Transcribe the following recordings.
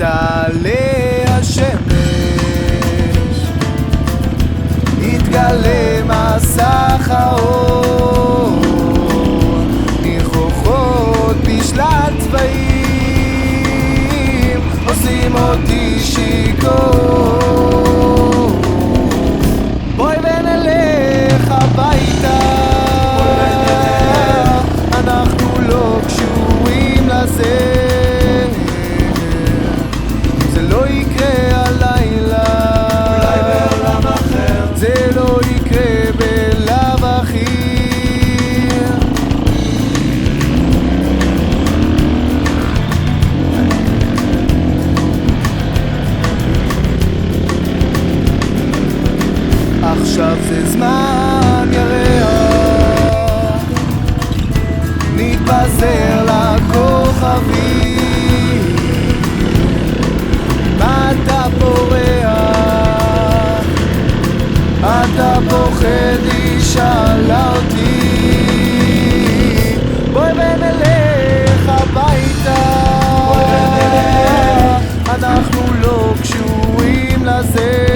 תעלה השמש, יתגלה מסך האור, ניחוחות בשלט צבעים עושים אותי שיכור. בואי ונלך הביתה, אנחנו לא קשורים לזה, זה לא יקרה הלילה, אולי בעולם אחר, זה לא יקרה בלב אחי. עכשיו זה זמן ירח, נתפזר לכוכבים, אתה פורח, אתה פוחד, שאלה אותי. בואי ונלך הביתה, אנחנו לא קשורים לזה,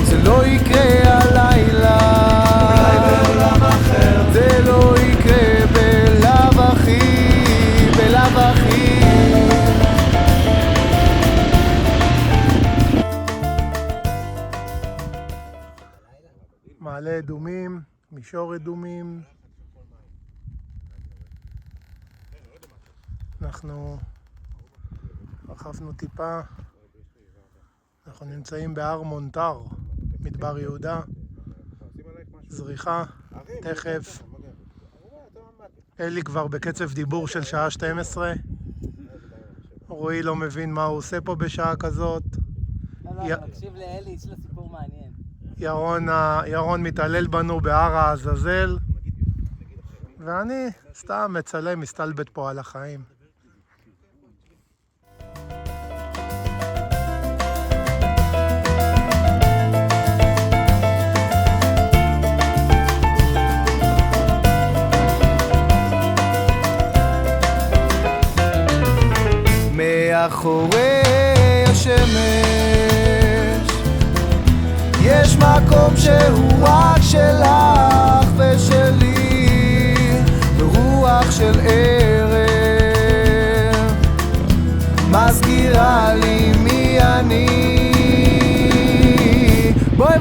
זה לא יקרה הלילה, אולי בעולם אחר, זה לא יקרה בלב אחי, בלב אחי. מעלה אדומים, מישור אדומים. אנחנו רחפנו טיפה, אנחנו נמצאים בהר מונטר, מדבר יהודה, זריחה, תכף. אלי כבר בקצב דיבור של שעה 12, רועי לא מבין מה הוא עושה פה בשעה כזאת. לא, תקשיב לאלי, יש לו סיפור מעניין. ירון מתעלל בנו בהר העזאזל, ואני סתם מצלם, מסתלבט פה על החיים. מאחורי השמש יש מקום שהוא רק שלך ושלי, ברוח של ערב מזכירה לי מי אני. בואי